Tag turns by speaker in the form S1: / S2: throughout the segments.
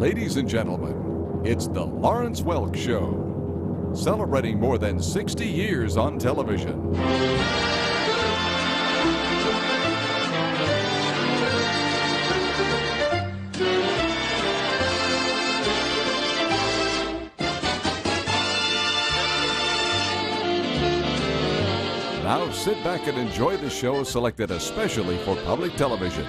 S1: Ladies and gentlemen, it's the Lawrence Welk Show, celebrating more than 60 years on television. Now sit back and enjoy the show selected especially for public television.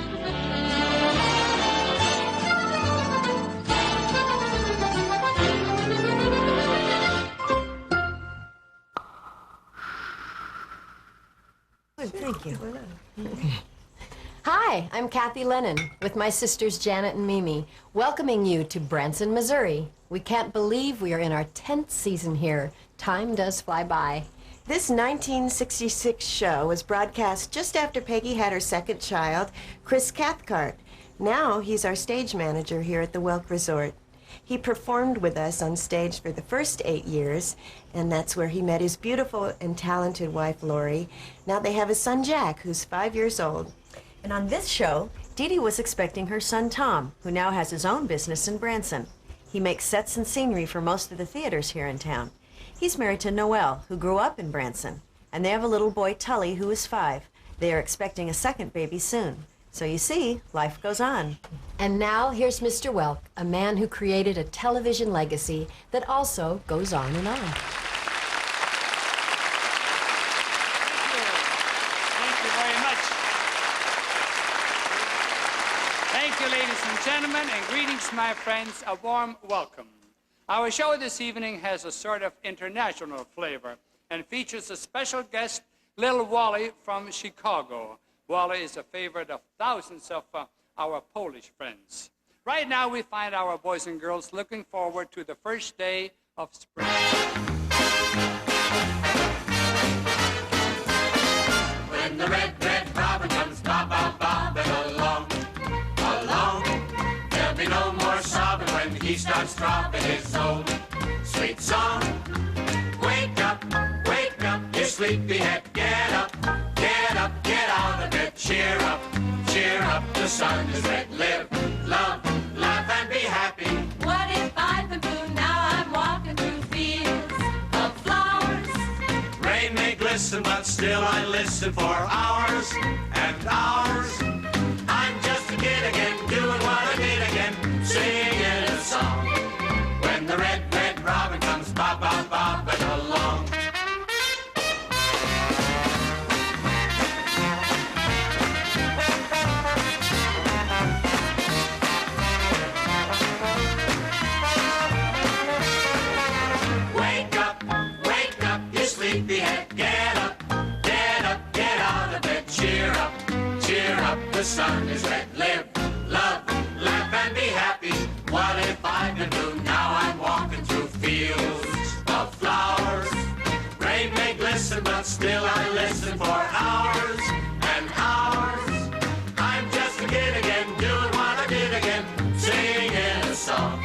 S2: Thank you.
S3: Hi, I'm Kathy Lennon with my sisters Janet and Mimi, welcoming you to Branson, Missouri. We can't believe we are in our 10th season here. Time does fly by.
S2: This 1966 show was broadcast just after Peggy had her second child, Chris Cathcart. Now he's our stage manager here at the Welk Resort. He performed with us on stage for the first 8 years, and that's where he met his beautiful and talented wife, Lori. Now they have a son, Jack, who's 5 years old.
S4: And on this show, Dee Dee was expecting her son, Tom, who now has his own business in Branson. He makes sets and scenery for most of the theaters here in town. He's married to Noelle, who grew up in Branson, and they have a little boy, Tully, who is 5. They are expecting a second baby soon. So you see, life goes on.
S3: And now here's Mr. Welk, a man who created a television legacy that also goes on and on.
S5: Thank you very much. Thank you, ladies and gentlemen, and greetings, my friends. A warm welcome. Our show this evening has a sort of international flavor and features a special guest, little Wally from Chicago. Wally is a favorite of thousands of our Polish friends. Right now, we find our boys and girls looking forward to the first day of spring.
S6: When the red, red robin comes bobbing along, along, there'll be no more sobbing when he starts dropping his own sweet song. Wake up, you sleepyhead, get up, get up, get out of bed, cheer up, the sun is red, live, love, laugh and be happy.
S7: What if I've been blue, now I'm walking through fields of flowers?
S6: Rain may glisten, but still I listen for hours and hours. I'm just a kid again, doing what I did again, singing a song. When the red, red robin comes bobbing along. Wake up, you sleepyhead, get up, get out of bed, cheer up, the sun is red, live, love, laugh and be happy. What if I've been blue, now I'm walking through fields of flowers. Rain may glisten, but still I listen for hours and hours. I'm just a kid again, doing what I did again, singing a song.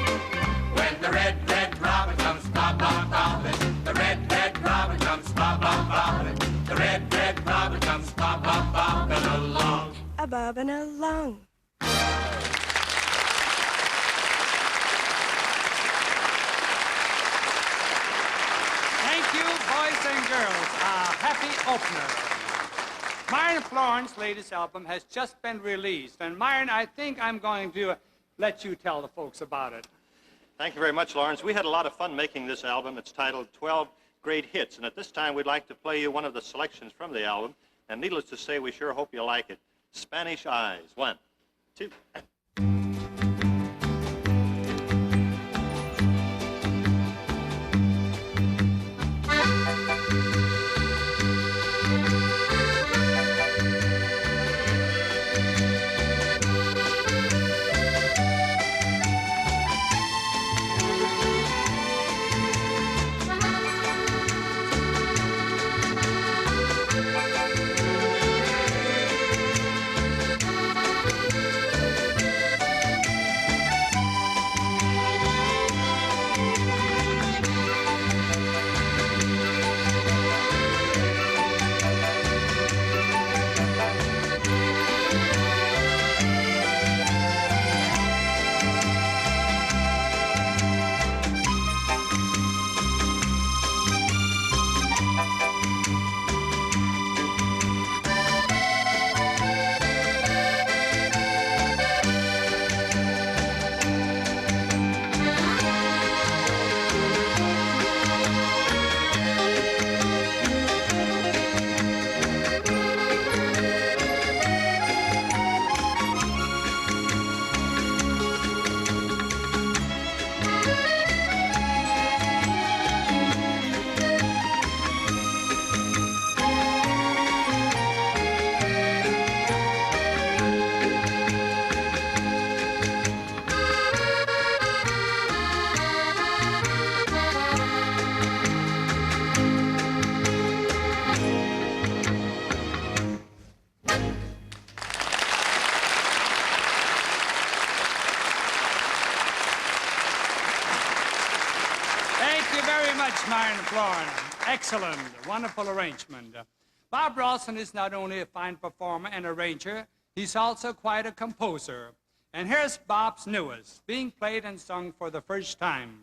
S6: When the red, red robin comes bobbing, the red, red robin comes bobbing, the red, red robin comes bobbing along.
S2: A bobbing along.
S5: Thank you, boys and girls. A happy opener. Myron Floren's latest album has just been released. And Myron, I think I'm going to let you tell the folks about it.
S8: Thank you very much, Lawrence. We had a lot of fun making this album. It's titled 12 Great Hits. And at this time, we'd like to play you one of the selections from the album. And needless to say, we sure hope you like it. Spanish Eyes. 1, 2.
S5: much, Myron Floren. Excellent, wonderful arrangement. Bob Ralston is not only a fine performer and arranger, he's also quite a composer. And here's Bob's newest, being played and sung for the first time.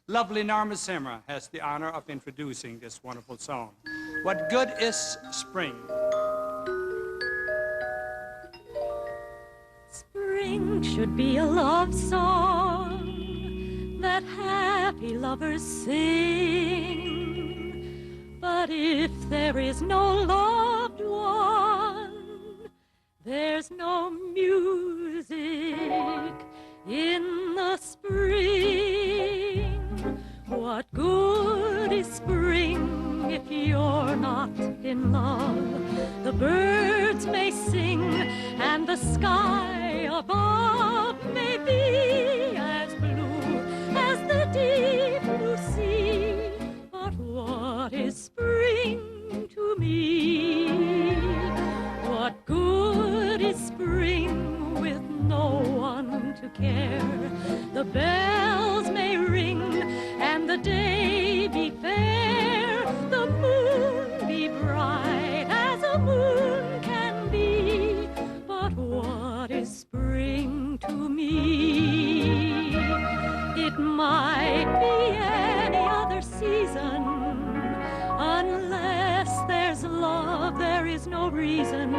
S5: Lovely Norma Zimmer has the honor of introducing this wonderful song. What Good is Spring?
S9: Spring should be a love song that happy lovers sing. But if there is no loved one, there's no music in the spring. What good is spring if you're not in love? The birds may sing and the sky above may be as blue as the deep blue sea. But what is spring to me? What good is spring with no one to care? The bells may ring and the day be fair, the moon be bright as a moon can be. But what is spring to me? It might be any other season. Unless there's love, there is no reason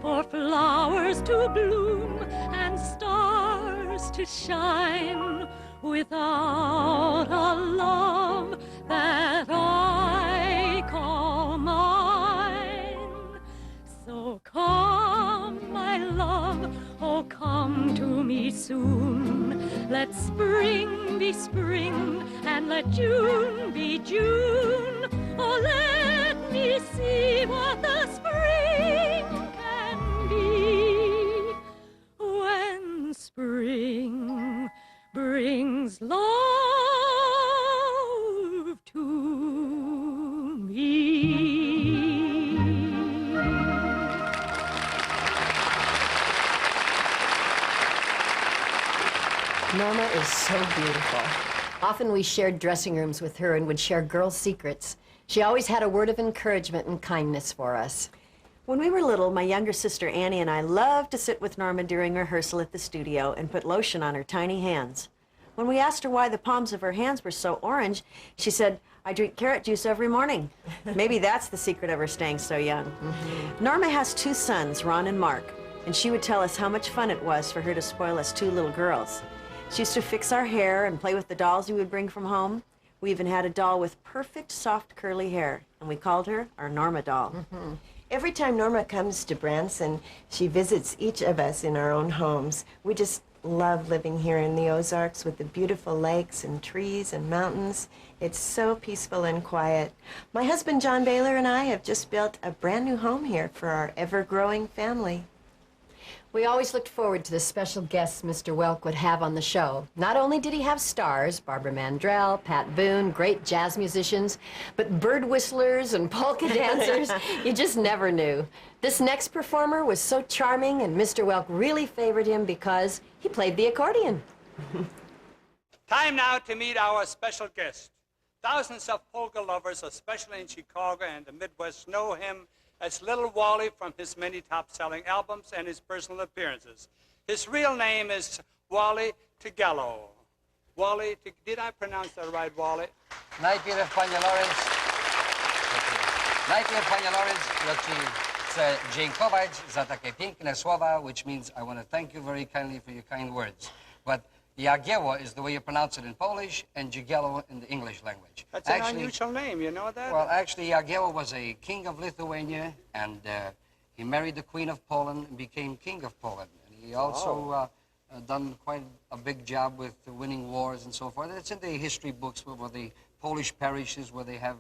S9: for flowers to bloom and stars to shine without a love that I call mine. So come, my love, oh come to me soon. Let spring be spring and let June be June. Oh, let me see what the spring can be when spring brings love to me.
S3: Norma is so beautiful. Often we shared dressing rooms with her and would share girl secrets. She always had a word of encouragement and kindness for us.
S4: When we were little, my younger sister Annie and I loved to sit with Norma during rehearsal at the studio and put lotion on her tiny hands. When we asked her why the palms of her hands were so orange, she said, "I drink carrot juice every morning." Maybe that's the secret of her staying so young. Norma has 2 sons, Ron and Mark, and she would tell us how much fun it was for her to spoil us 2 little girls. She used to fix our hair and play with the dolls we would bring from home. We even had a doll with perfect, soft, curly hair, and we called her our Norma doll.
S2: Every time Norma comes to Branson, she visits each of us in our own homes. We just love living here in the Ozarks with the beautiful lakes and trees and mountains. It's so peaceful and quiet. My husband, John Baylor, and I have just built a brand new home here for our ever-growing family.
S3: We always looked forward to the special guests Mr. Welk would have on the show. Not only did he have stars, Barbara Mandrell, Pat Boone, great jazz musicians, but bird whistlers and polka dancers, you just never knew. This next performer was so charming, and Mr. Welk really favored him because he played the accordion.
S5: Time now to meet our special guest. Thousands of polka lovers, especially in Chicago and the Midwest, know him as Little Wally from his many top-selling albums and his personal appearances. His real name is Wally Tugello. Wally, did I pronounce that right, Wally?
S10: Najpierw, Panie Lawrence, chcę dziękować za takie piękne słowa, which means I want to thank you very kindly for your kind words. But Jagiełło is the way you pronounce it in Polish, and Jagiełło in the English language.
S5: That's an unusual name, you know that?
S10: Well, actually, Jagiełło was a king of Lithuania, and he married the Queen of Poland and became king of Poland. And he also done quite a big job with winning wars and so forth. It's in the history books where the Polish parishes, where they have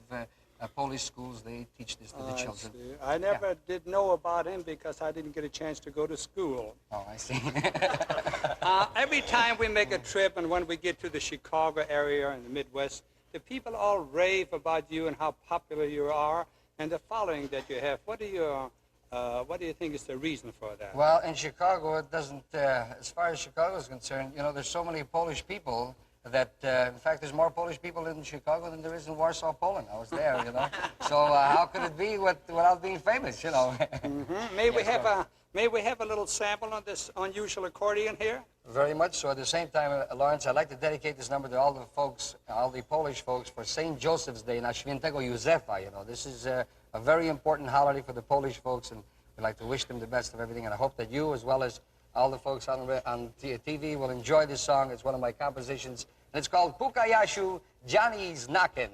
S10: Polish schools, they teach this to the children.
S5: I never did know about him because I didn't get a chance to go to school.
S10: Oh, I see.
S5: Every time we make a trip and when we get to the Chicago area and the Midwest, the people all rave about you and how popular you are and the following that you have. What do you think is the reason for that?
S10: Well, in Chicago, it doesn't, as far as Chicago is concerned, you know, there's so many Polish people that, in fact, there's more Polish people in Chicago than there is in Warsaw, Poland. I was there, you know. So how could it be without being famous, you know?
S5: May we have a little sample on this unusual accordion here?
S10: Very much so. At the same time, Lawrence, I'd like to dedicate this number to all the folks, all the Polish folks, for St. Joseph's Day, na Świętego Józefa, you know. This is a very important holiday for the Polish folks, and we'd like to wish them the best of everything, and I hope that you, as well as all the folks on TV, will enjoy this song. It's one of my compositions, and it's called Puka Yashu, Johnny's Knockin'.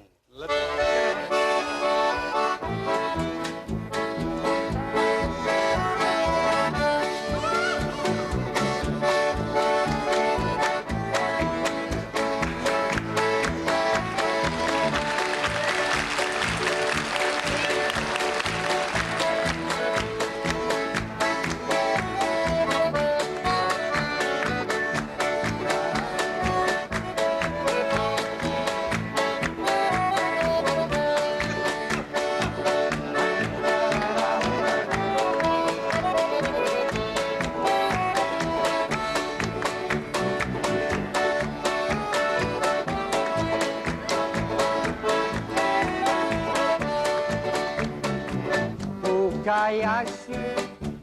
S11: Puka Jasiu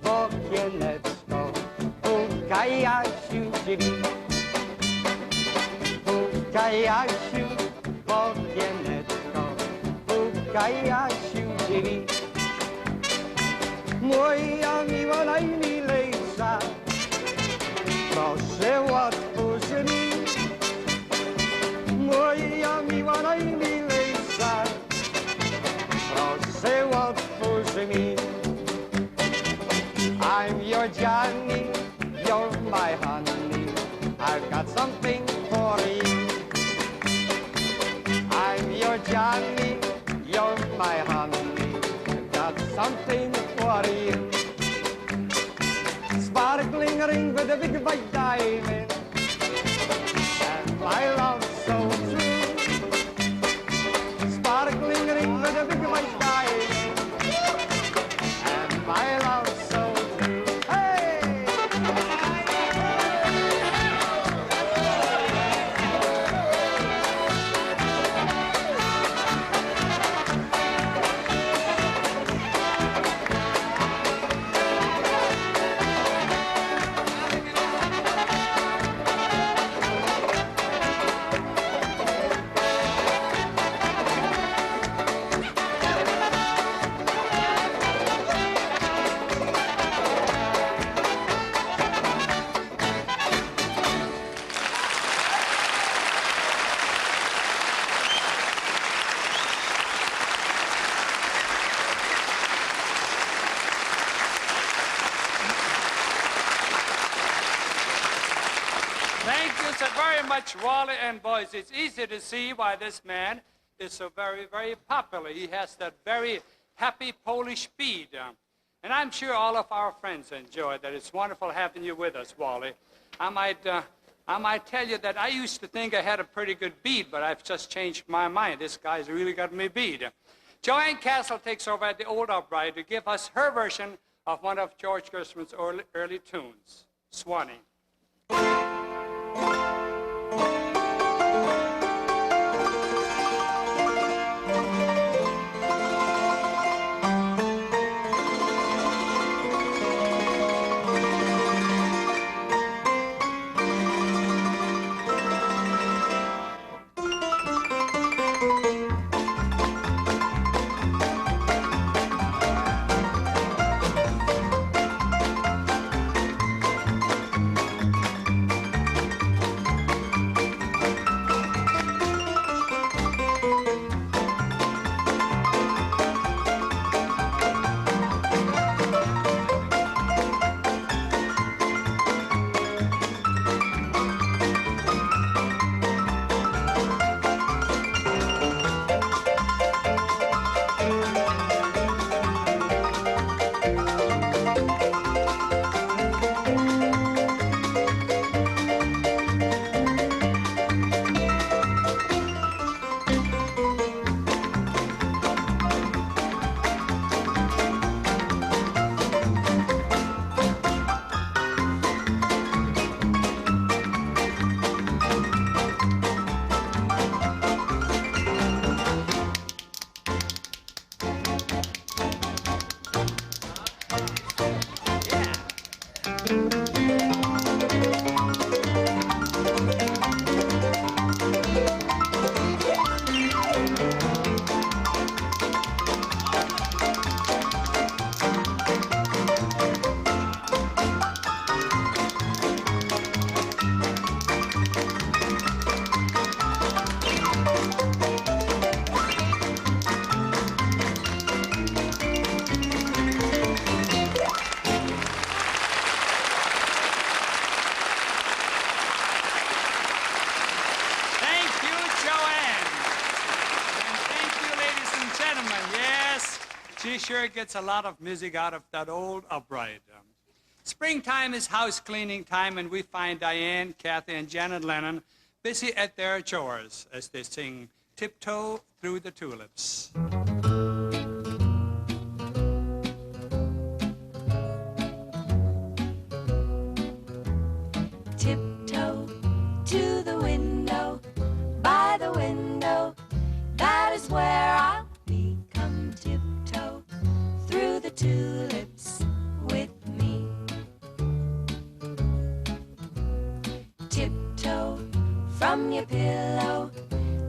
S11: w okieneczko, puka Jasiu drzwi. Puka Jasiu w okieneczko, puka Jasiu drzwi. Moja miła najmilejsza, proszę otwórz mi. Moja miła najmilejsza, proszę otwórz mi. I'm your Johnny, you're my honey, I've got something for you. I'm your Johnny, you're my honey, I've got something for you. Sparkling ring with a big white diamond, and my love so true. Sparkling ring with a big white diamond, and my love so true.
S5: Thank you so very much, Wally and boys. It's easy to see why this man is so very, very popular. He has that very happy Polish beat. And I'm sure all of our friends enjoy that. It's wonderful having you with us, Wally. I might tell you that I used to think I had a pretty good beat, but I've just changed my mind. This guy's really got me beat. Joanne Castle takes over at the Old Upright to give us her version of one of George Gershwin's early tunes, Swanee. She sure gets a lot of music out of that old upright. Springtime is house cleaning time, and we find Dianne, Kathy, and Janet Lennon busy at their chores as they sing Tiptoe Through the Tulips.
S7: Tiptoe to the window, by the window, that is where I'll be. Come tiptoe through the tulips with me. Tiptoe from your pillow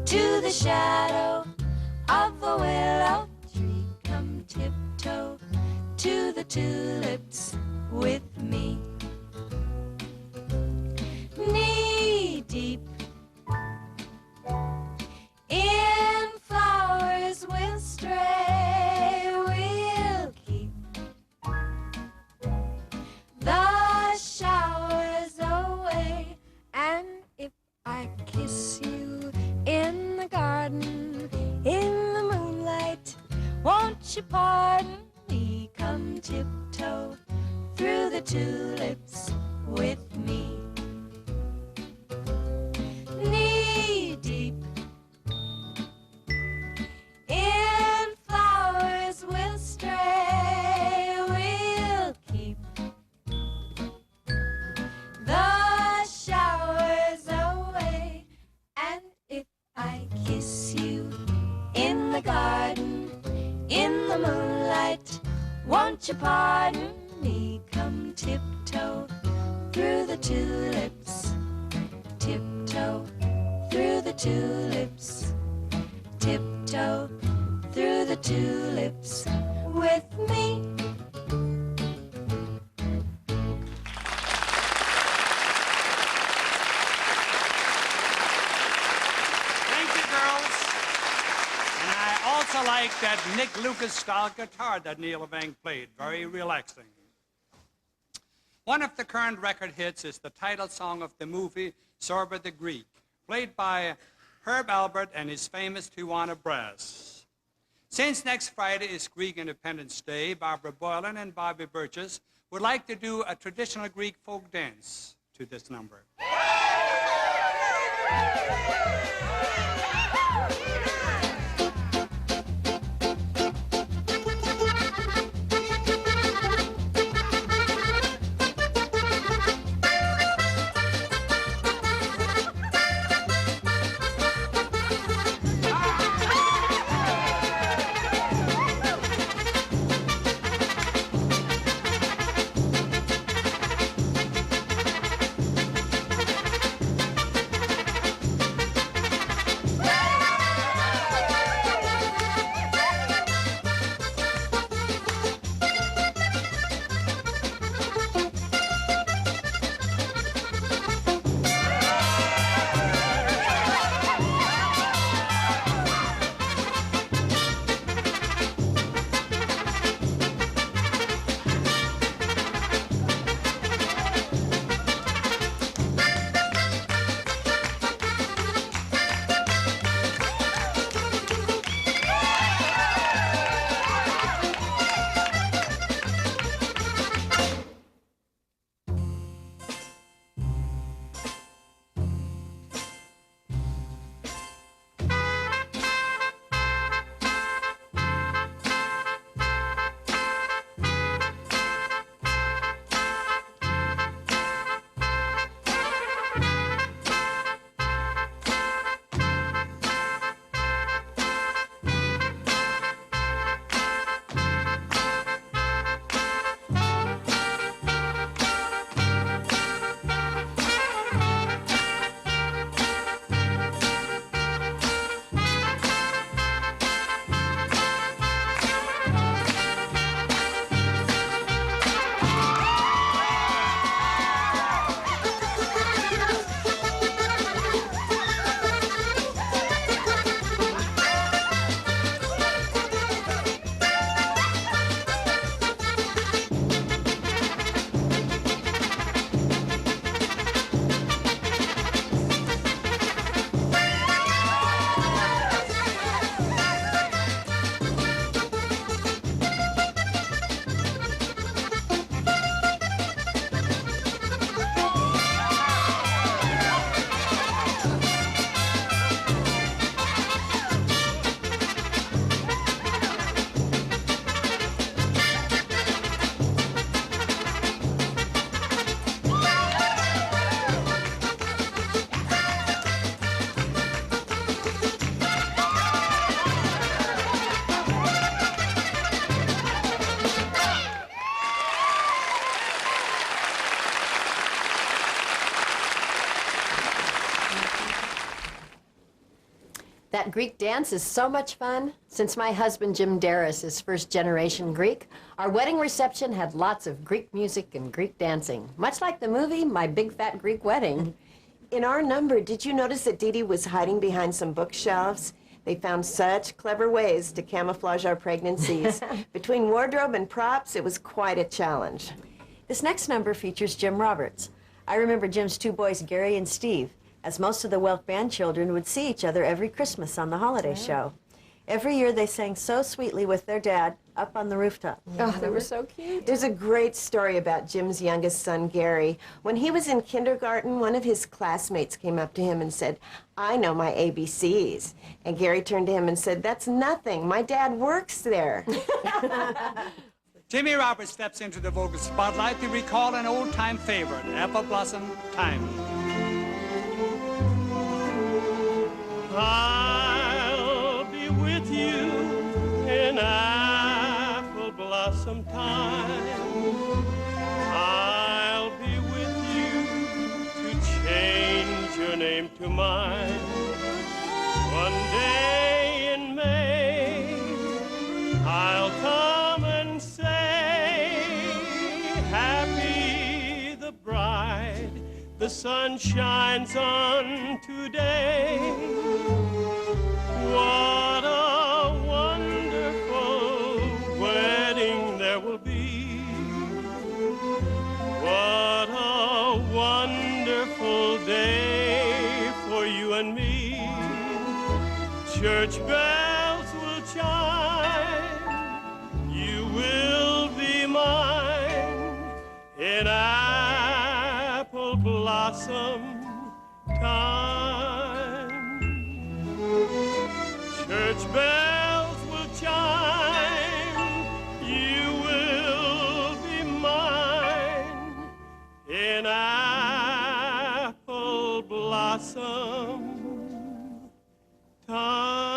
S7: to the shadow of the willow tree. Come tiptoe to the tulips with me. Knee deep in flowers we'll stray, we'll keep the showers away. And if I kiss you in the garden, in the moonlight, won't you pardon me? Come tiptoe through the tulips with me. Knee deep in flowers we'll stray, we'll keep the showers away. And if I kiss you in the garden, in the moonlight, won't you pardon me? Come tiptoe through the tulips, tiptoe through the tulips, tiptoe through the tulips with me.
S5: Thank you, girls. And I also like that Nick Lucas-style guitar that Neil Vang played. Very relaxing. One of the current record hits is the title song of the movie Zorba the Greek, played by Herb Alpert and his famous Tijuana Brass. Since next Friday is Greek Independence Day, Barbara Boylan and Bobby Burgess would like to do a traditional Greek folk dance to this number.
S3: That Greek dance is so much fun. Since my husband Jim Darris is first-generation Greek, our wedding reception had lots of Greek music and Greek dancing, much like the movie My Big Fat Greek Wedding.
S2: In our number, did you notice that Dee Dee was hiding behind some bookshelves? They found such clever ways to camouflage our pregnancies. Between wardrobe and props, it was quite a challenge.
S4: This next number features Jim Roberts. I remember Jim's two boys, Gary and Steve, as most of the Welk band children would see each other every Christmas on the holiday show. Every year they sang so sweetly with their dad up on the rooftop.
S3: Oh, they were so cute.
S2: There's a great story about Jim's youngest son, Gary. When he was in kindergarten, one of his classmates came up to him and said, "I know my ABCs." And Gary turned to him and said, "That's nothing. My dad works there."
S5: Jimmy Roberts steps into the vocal spotlight to recall an old-time favorite, Apple Blossom Time.
S12: I'll be with you in apple blossom time. I'll be with you to change your name to mine. One day in May, I'll come and say, happy the bride the sun shines on today. What a wonderful wedding there will be. What a wonderful day for you and me. Church bells will chime. You will be mine in apple blossom time. Church bells will chime. You will be mine in apple blossom time.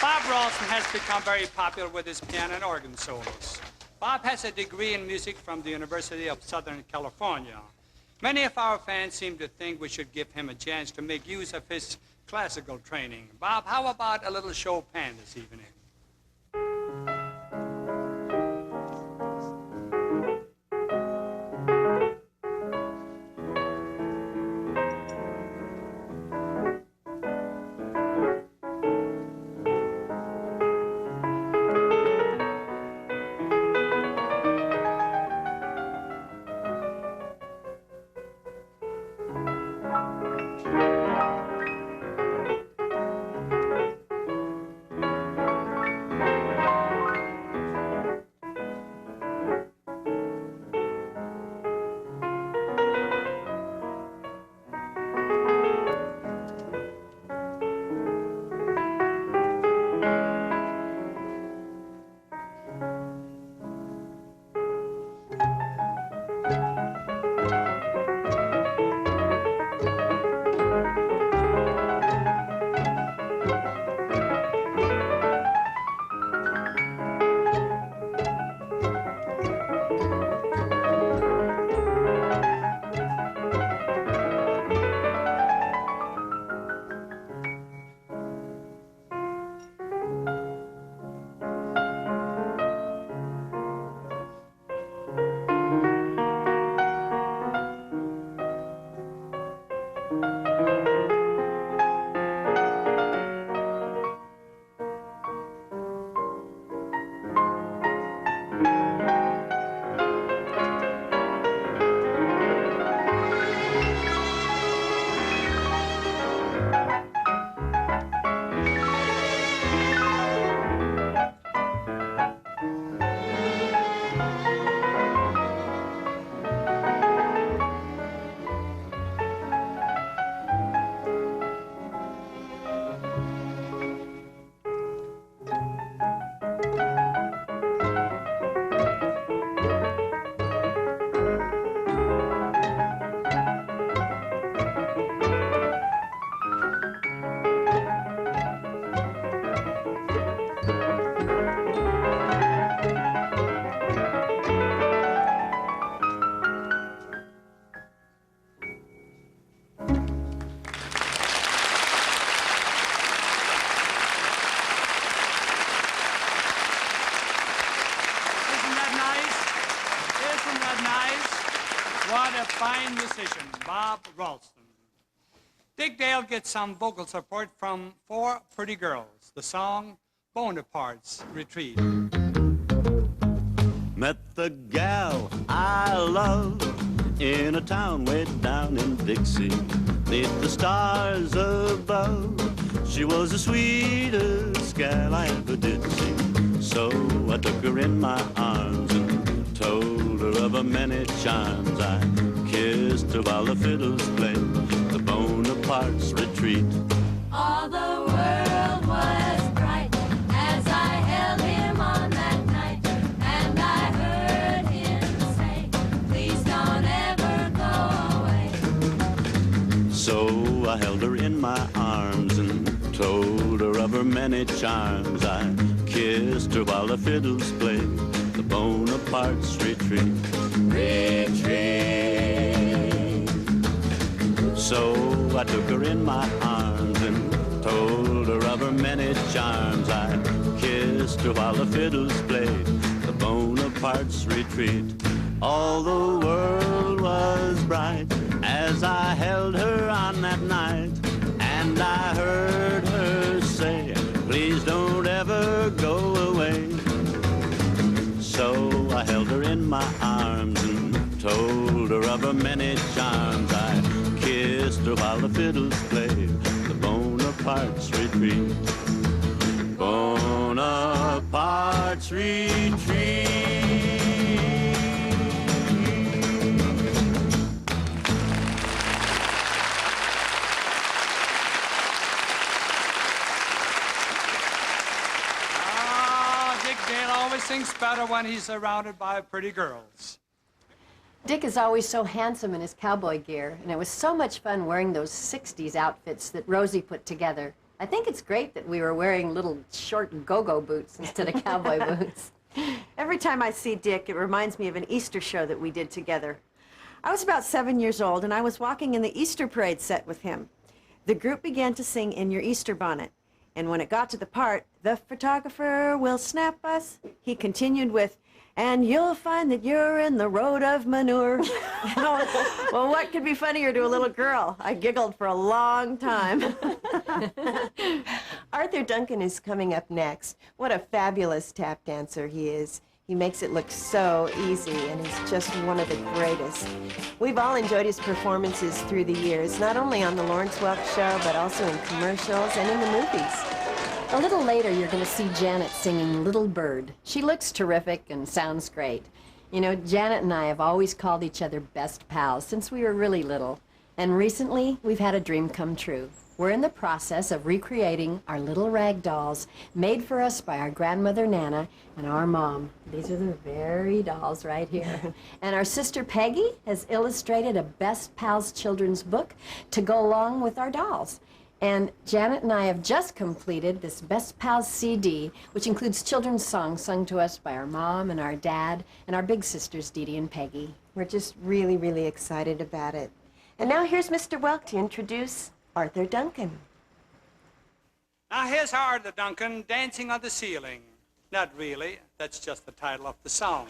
S5: Bob Ralston has become very popular with his piano and organ solos. Bob has a degree in music from the University of Southern California. Many of our fans seem to think we should give him a chance to make use of his classical training. Bob, how about a little Chopin this evening? Wasn't that nice? What a fine musician, Bob Ralston. Dick Dale gets some vocal support from Four Pretty Girls, the song Bonaparte's Retreat.
S13: Met the gal I love in a town way down in Dixie, neath the stars above. She was the sweetest gal I ever did see. So I took her in my arms and told her of her many charms. I kissed her while the fiddles played the Bonaparte's Retreat.
S7: All the world was bright as I held him on that night, and I heard him say, please don't ever go away.
S13: So I held her in my arms and told her of her many charms. I kissed her while the fiddles played the Bonaparte's Retreat. Retreat. So I took her in my arms and told her of her many charms. I kissed her while the fiddles played the Bonaparte's Retreat. All the world was bright as I held her on that night, and I heard her say, please don't ever go away. So I held her in my arms and told her of her many charms. I kissed her while the fiddles played the Bonaparte's Retreat. Bonaparte's Retreat.
S5: Dale always sings better when he's surrounded by pretty girls.
S3: Dick is always so handsome in his cowboy gear, and it was so much fun wearing those 60s outfits that Rosie put together. I think it's great that we were wearing little short go-go boots instead of cowboy boots.
S4: Every time I see Dick, it reminds me of an Easter show that we did together. I was about 7 years old, and I was walking in the Easter parade set with him. The group began to sing In Your Easter Bonnet, and when it got to the part, the photographer will snap us, he continued with, and you'll find that you're in the road of manure. Well, what could be funnier to a little girl? I giggled for a long time.
S2: Arthur Duncan is coming up next. What a fabulous tap dancer he is. He makes it look so easy, and he's just one of the greatest. We've all enjoyed his performances through the years, not only on the Lawrence Welk Show, but also in commercials and in the movies.
S3: A little later, you're going to see Janet singing Little Bird. She looks terrific and sounds great. You know, Janet and I have always called each other best pals since we were really little. And recently, we've had a dream come true. We're in the process of recreating our little rag dolls made for us by our grandmother Nana and our mom. These are the very dolls right here. And our sister Peggy has illustrated a Best Pals children's book to go along with our dolls. And Janet and I have just completed this Best Pals CD, which includes children's songs sung to us by our mom and our dad and our big sisters, Dee Dee and Peggy.
S2: We're just really, really excited about it. And now here's Mr. Welk to introduce Arthur Duncan.
S5: Now here's Arthur Duncan dancing on the ceiling. Not really, that's just the title of the song.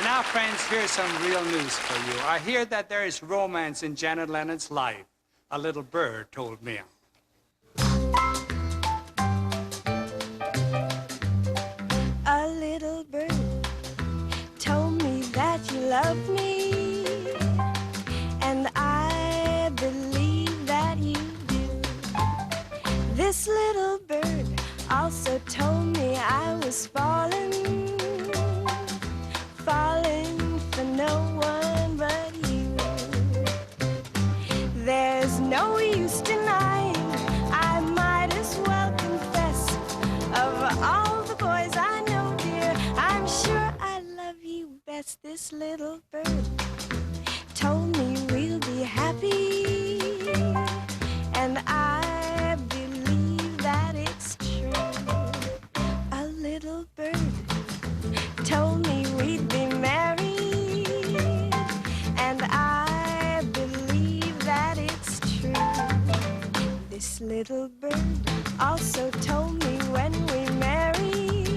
S5: Now, friends, here's some real news for you. I hear that there is romance in Janet Lennon's life. A little bird told me.
S7: A little bird told me that you love me, and I believe that you do. This little bird also told me I was falling for no one but you. There's no use denying, I might as well confess, of all the boys I know, dear, I'm sure I love you best. This little bird told me we'll be happy, and I believe that it's true. A little bird told me we'd be married, and I believe that it's true. This little bird also told me when we marry,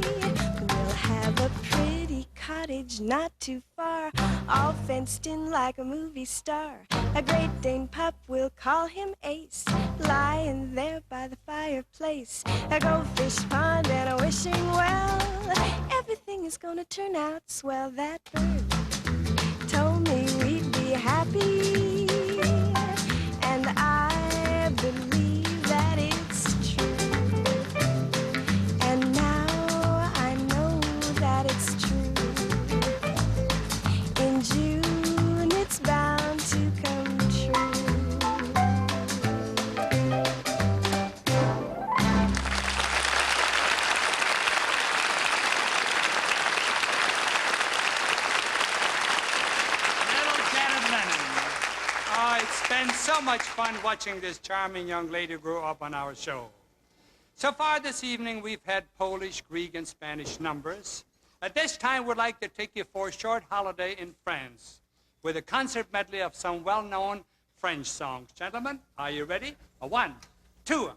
S7: we'll have a pretty cottage not too far, all fenced in like a movie star. A Great Dane pup, we'll call him Ace, lying there by the fireplace. A goldfish pond and a wishing well, everything is gonna turn out swell. That bird told me we'd be happy, and I believe that it's true. And now I know that it's true. In June it's bound to come true.
S5: It's been so much fun watching this charming young lady grow up on our show. So far this evening, we've had Polish, Greek, and Spanish numbers. At this time, we'd like to take you for a short holiday in France with a concert medley of some well-known French songs. Gentlemen, are you ready? A 1, 2.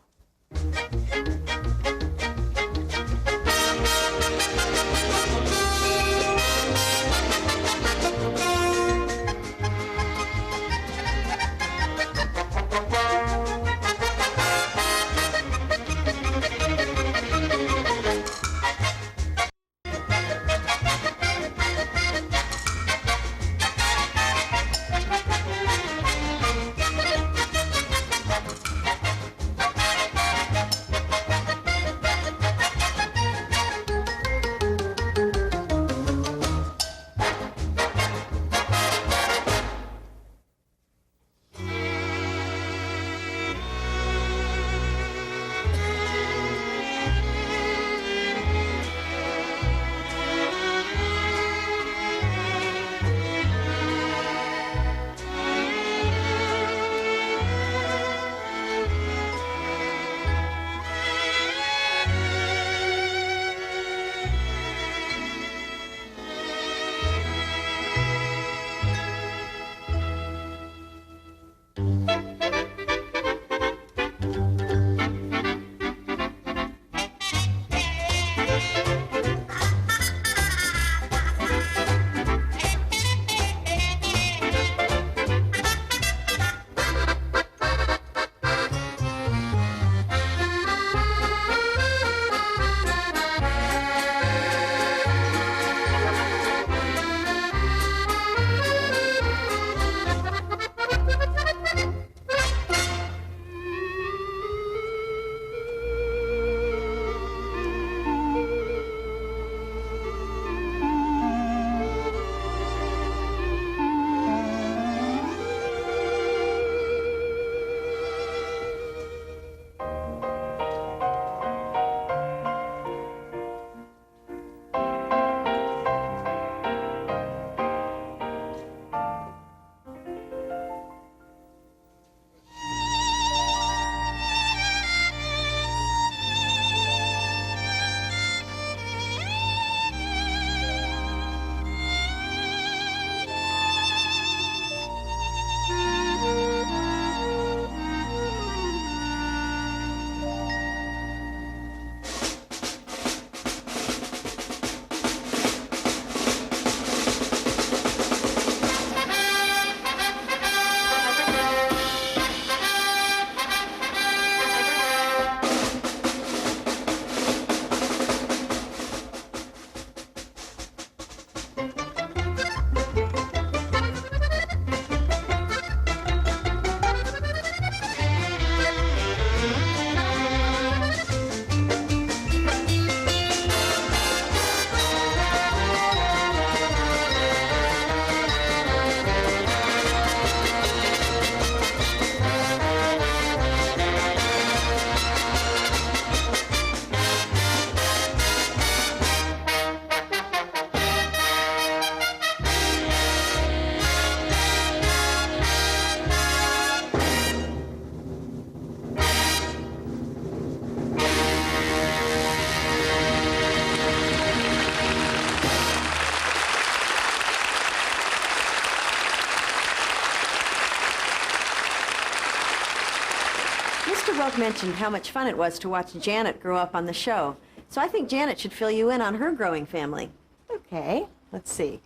S4: Welk mentioned how much fun it was to watch Janet grow up on the show. So I think Janet should fill you in on her growing family.
S2: Okay, let's see.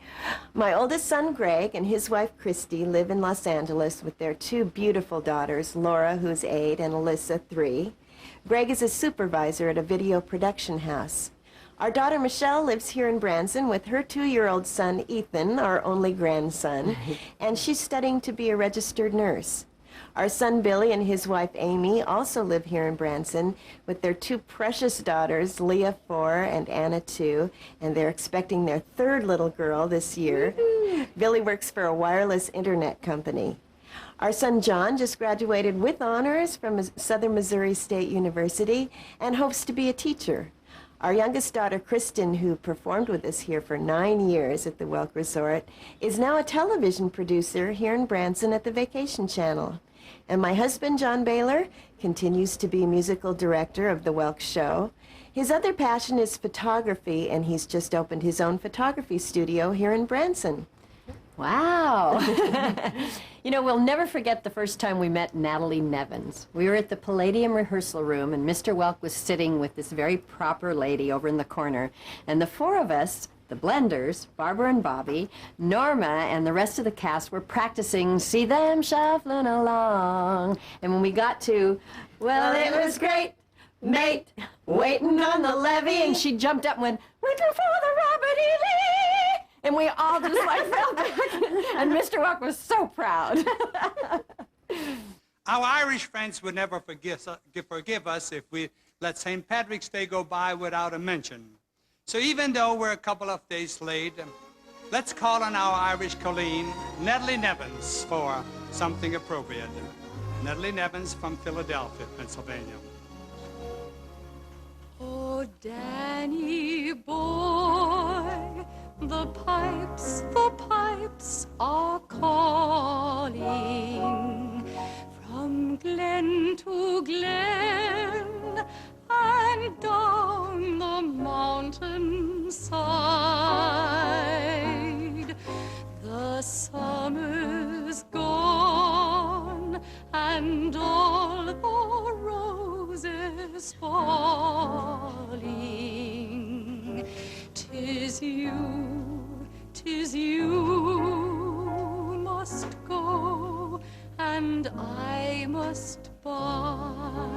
S2: My oldest son, Greg, and his wife, Christy, live in Los Angeles with their two beautiful daughters, Laura, who's 8, and Alyssa, 3. Greg is a supervisor at a video production house. Our daughter, Michelle, lives here in Branson with her 2-year-old son, Ethan, our only grandson, and she's studying to be a registered nurse. Our son Billy and his wife Amy also live here in Branson with their 2 precious daughters, Leah 4 and Anna 2, and they're expecting their 3rd little girl this year. Billy works for a wireless internet company. Our son John just graduated with honors from Southern Missouri State University and hopes to be a teacher. Our youngest daughter, Kristen, who performed with us here for 9 years at the Welk Resort, is now a television producer here in Branson at the Vacation Channel. And my husband, John Baylor, continues to be musical director of the Welk Show. His other passion is photography, and he's just opened his own photography studio here in Branson.
S3: Wow. You know, we'll never forget the first time we met Natalie Nevins. We were at the Palladium rehearsal room, and Mr. Welk was sitting with this very proper lady over in the corner. And the 4 of us, the Blenders, Barbara and Bobby, Norma, and the rest of the cast were practicing See Them Shuffling Along. And when we got to, well, it was great, mate, waiting on the levee, and she jumped up and went, waiting for the Robert-E-Lee. And we all just like fell back. And Mr. Welk was so proud.
S5: Our Irish friends would never forgive us if we let St. Patrick's Day go by without a mention. So even though we're a couple of days late, let's call on our Irish colleen, Natalie Nevins, for something appropriate. Natalie Nevins from Philadelphia, Pennsylvania.
S9: Oh, Danny boy, the pipes are calling from glen to glen and down the mountainside. The summer's gone and all the roses falling. 'Tis you must go and I must bide.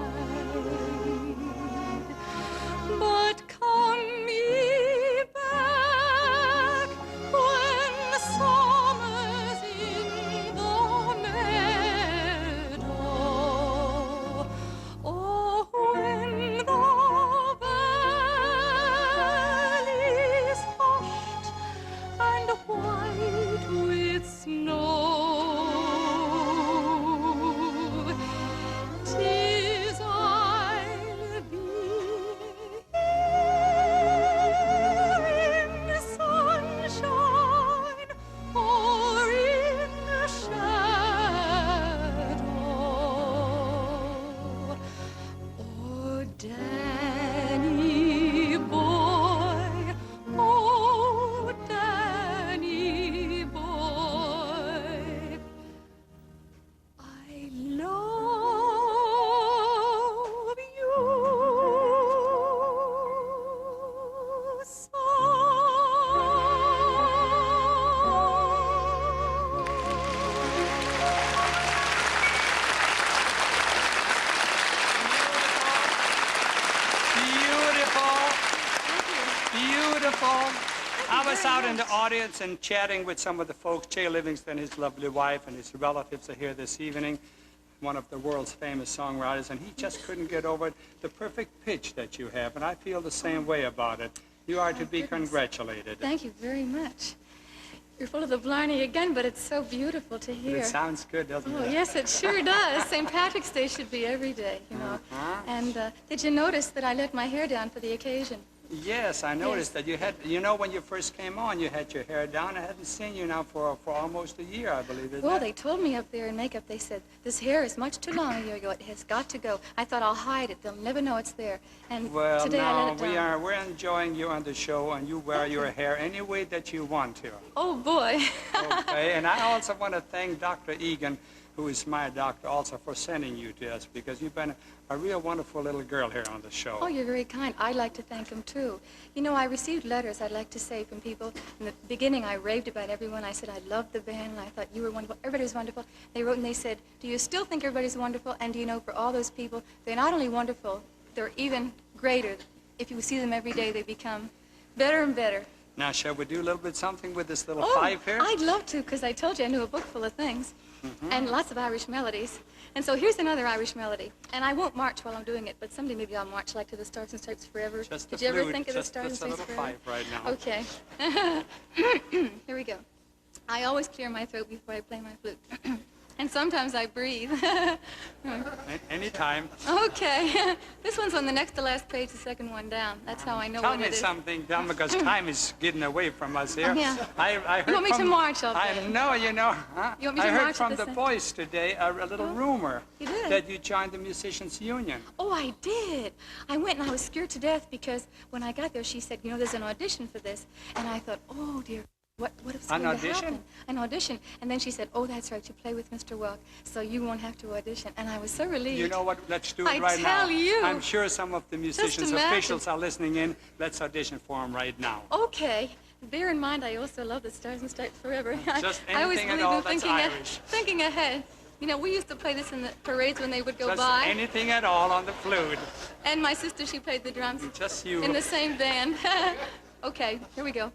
S9: But come ye back when the summer's in the meadow, or when the valley's hushed and white with snow. 'Tis I'll be here in the sunshine or in the shadow. Oh, Danny boy, oh, Danny boy, I love you so.
S5: Beautiful. I was out in the audience and chatting with some of the folks. Jay Livingston, his lovely wife, and his relatives are here this evening. One of the world's famous songwriters, and he just couldn't get over the perfect pitch that you have, and I feel the same way about it. You are to be congratulated.
S14: Thank you very much. You're full of the blarney again, but it's so beautiful to hear.
S5: It sounds good, doesn't
S14: Oh,
S5: it?
S14: yes, it sure does. St. Patrick's Day should be every day, you know. And did you notice that I let my hair down for the occasion?
S5: Yes, I noticed that you had, you know, when you first came on, you had your hair down. I hadn't seen you now for almost a year, I believe, isn't
S14: Well,
S5: it?
S14: they told me up there in makeup, they said, this hair is much too long. It has got to go. I thought I'll hide it. They'll never know it's there. And
S5: Well,
S14: today I let
S5: no,
S14: it down.
S5: we're enjoying you on the show, and you wear your hair any way that you want to.
S14: Oh, boy.
S5: Okay, and I also want to thank Dr. Egan, who is my doctor, also for sending you to us, because you've been a real wonderful little girl here on the show.
S14: Oh, you're very kind. I'd like to thank them, too. You know, I received letters, I'd like to say, from people. In the beginning, I raved about everyone. I said I loved the band, and I thought you were wonderful. Everybody was wonderful. They wrote and they said, do you still think everybody's wonderful? And do you know, for all those people, they're not only wonderful, they're even greater. If you see them every day, they become better and better.
S5: Now, shall we do a little bit something with this little
S14: Oh,
S5: five here?
S14: I'd love to, because I told you I knew a book full of things. And lots of Irish melodies. And so here's another Irish melody. And I won't march while I'm doing it, but someday maybe I'll march like to the Stars and Stripes Forever.
S5: Just
S14: Did
S5: the
S14: you ever
S5: flute,
S14: think of the
S5: just
S14: Stars and
S5: a
S14: Stripes
S5: little
S14: Forever?
S5: five right now.
S14: Okay. Here we go. I always clear my throat before I play my flute. And sometimes I breathe.
S5: Anytime.
S14: Okay. This one's on the next to last page, the second one down. That's how I know
S5: Tell
S14: what
S5: me
S14: it is.
S5: something, Don, because time is getting away from us here.
S14: Yeah.
S5: I heard
S14: You want me to march all day?
S5: I know, you know. Huh?
S14: You want me to
S5: I heard
S14: march
S5: from
S14: at
S5: the
S14: the
S5: boys today a little rumor
S14: You did?
S5: that you joined the Musicians Union.
S14: Oh, I did. I went and I was scared to death because when I got there, she said, you know, there's an audition for this. And I thought, oh, dear, what if something
S5: An audition?
S14: happen? An audition. And then she said, oh, that's right, you play with Mr. Welk, so you won't have to audition. And I was so relieved.
S5: You know what? Let's do it
S14: I
S5: right now.
S14: tell you.
S5: I'm sure some of the musicians
S14: imagine.
S5: officials are listening in. Let's audition for them right now.
S14: Okay. Bear in mind, I also love the Stars and Stripes Forever.
S5: Just
S14: I always
S5: anything at
S14: believe
S5: all
S14: in
S5: that's Irish.
S14: thinking ahead. You know, we used to play this in the parades when they would go
S5: Just
S14: by.
S5: anything at all on the flute.
S14: And my sister, she played the drums.
S5: Just you.
S14: In the same band. Okay, here we go.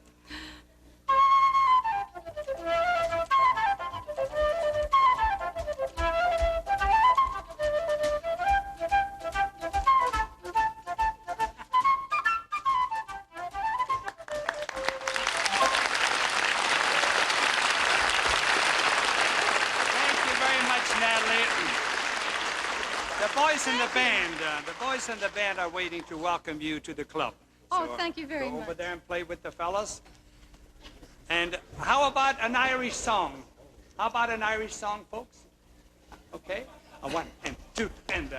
S5: The boys in the band are waiting to welcome you to the club.
S14: Oh,
S5: So,
S14: thank you very
S5: go
S14: much.
S5: over there and play with the fellas. And how about an Irish song? How about an Irish song, folks? Okay? A 1 and 2 and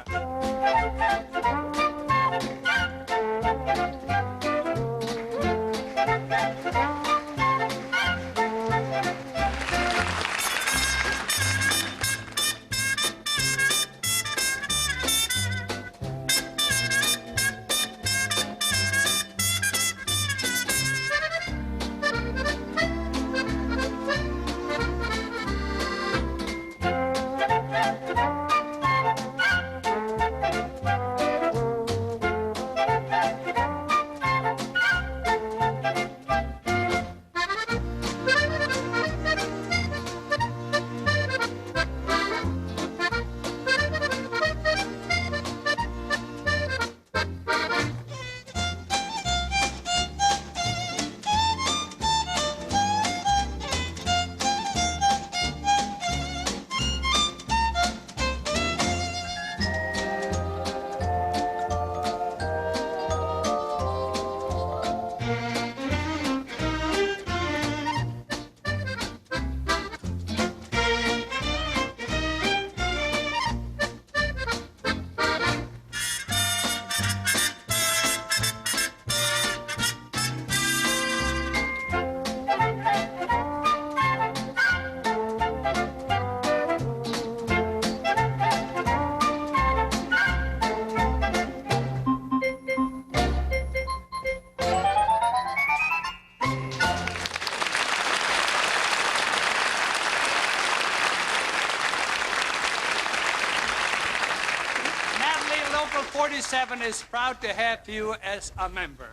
S5: Local 47 is proud to have you as a member.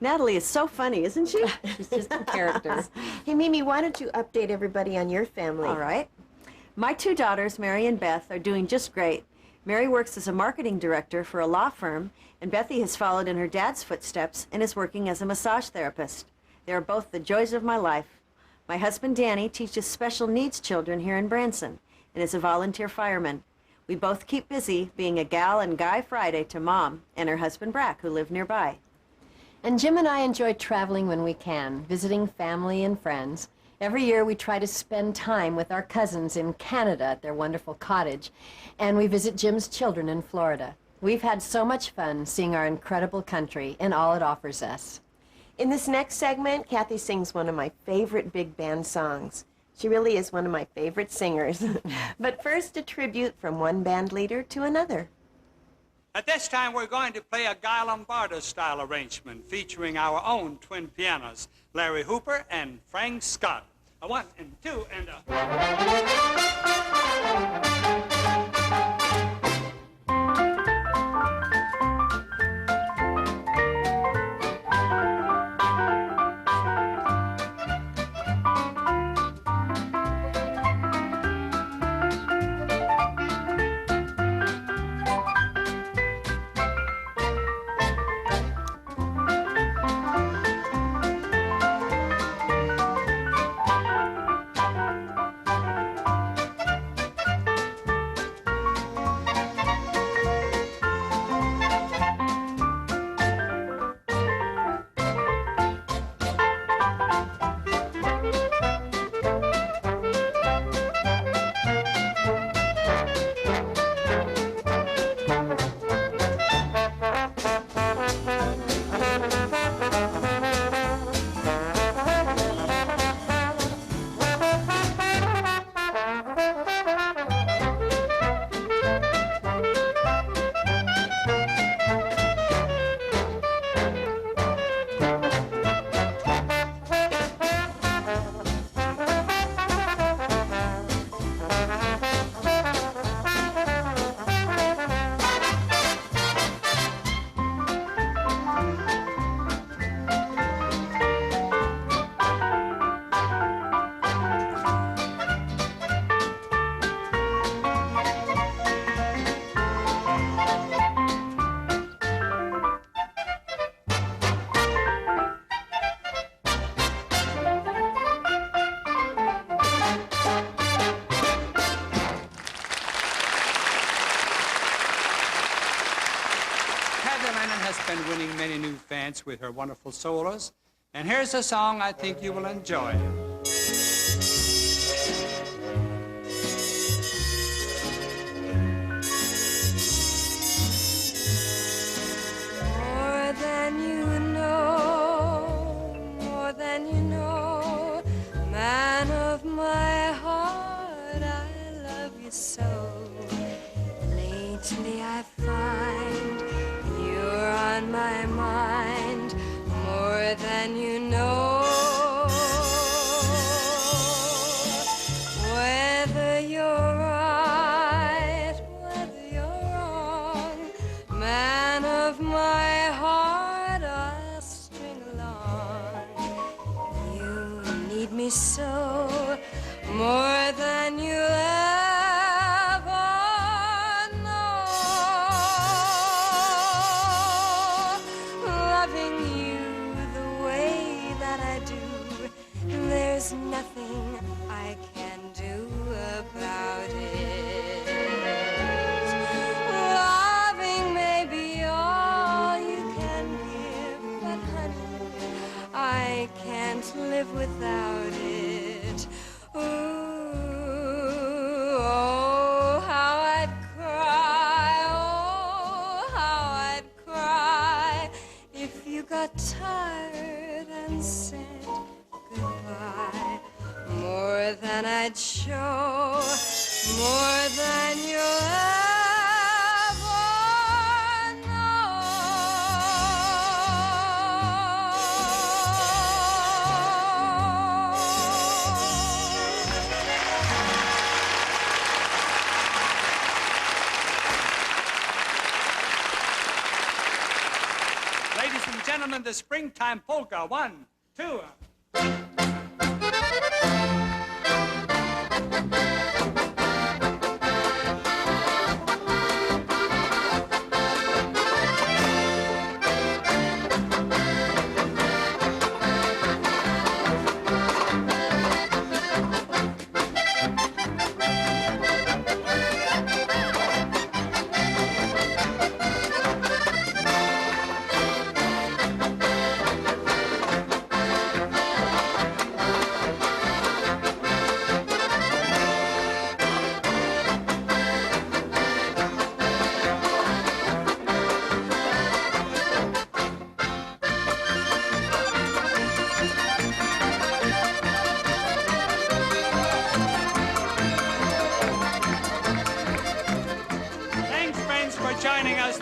S4: Natalie is so funny, isn't she?
S2: She's just a character. Hey, Mimi, why don't you update everybody on your family?
S4: All right. My two daughters, Mary and Beth, are doing just great. Mary works as a marketing director for a law firm, and Bethy has followed in her dad's footsteps and is working as a massage therapist. They are both the joys of my life. My husband, Danny, teaches special needs children here in Branson and is a volunteer fireman. We both keep busy being a gal and guy Friday to Mom and her husband, Brack, who live nearby.
S3: And Jim and I enjoy traveling when we can, visiting family and friends. Every year we try to spend time with our cousins in Canada at their wonderful cottage, and we visit Jim's children in Florida. We've had so much fun seeing our incredible country and all it offers us.
S2: In this next segment, Kathy sings one of my favorite big band songs. She really is one of my favorite singers. But first, a tribute from one band leader to another.
S5: At this time, we're going to play a Guy Lombardo-style arrangement featuring our own twin pianos, Larry Hooper and Frank Scott. A 1 and 2 and a... Lennon has been winning many new fans with her wonderful solos. And here's a song I think you will enjoy.
S7: More than you know, man of my heart, I love you so. Lately I find you're on my mind more than you know. Whether you're right, whether you're wrong, man of my heart, I'll string along. You need me so, more than you'll ever know. Loving you the way that I do, there's nothing I can do about it. Loving may be all you can give, but honey, I can't live without it. Ooh, oh, how I'd cry if you got tired and said goodbye. More than I'd show, more than you'll ever
S5: Ladies and gentlemen, the Springtime Polka. 1, 2.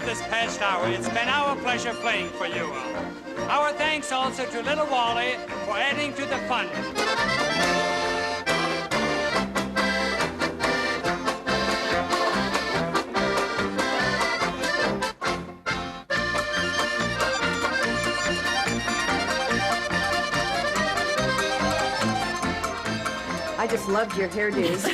S5: this past hour. It's been our pleasure playing for you all. Our thanks also to little Wally for adding to the fun.
S4: I just loved your hairdos.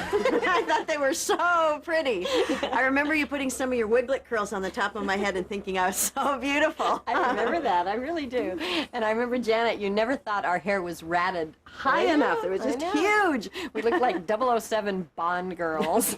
S4: I thought they were so pretty. I remember you putting some of your wiglet curls on the top of my head and thinking I was so beautiful.
S3: I remember that. I really do. And I remember, Janet, you never thought our hair was ratted high enough. It was just huge. We looked like 007 Bond girls.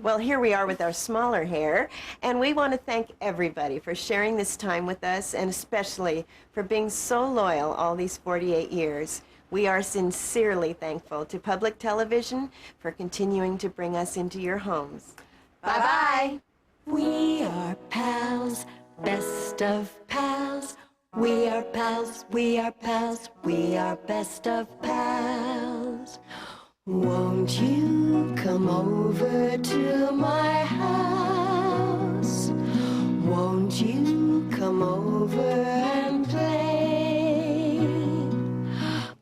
S2: Well, here we are with our smaller hair, and we want to thank everybody for sharing this time with us, and especially for being so loyal all these 48 years. We are sincerely thankful to public television for continuing to bring us into your homes.
S3: Bye-bye.
S7: We are pals, best of pals. We are pals, we are pals, we are best of pals. Won't you come over to my house? Won't you come over and play?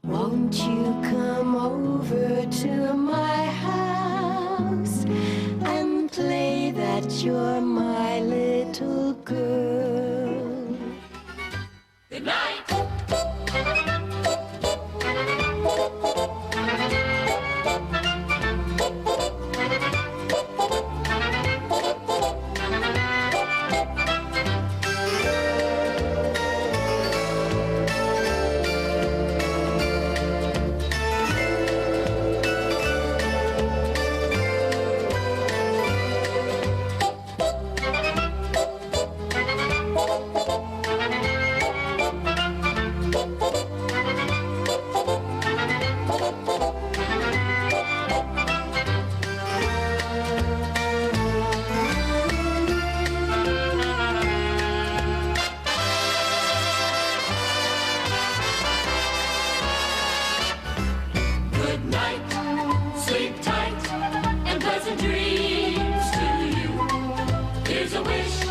S7: Won't you come over to my house and play that you're my little girl? Good night. Sleep tight and pleasant dreams to you. Here's a wish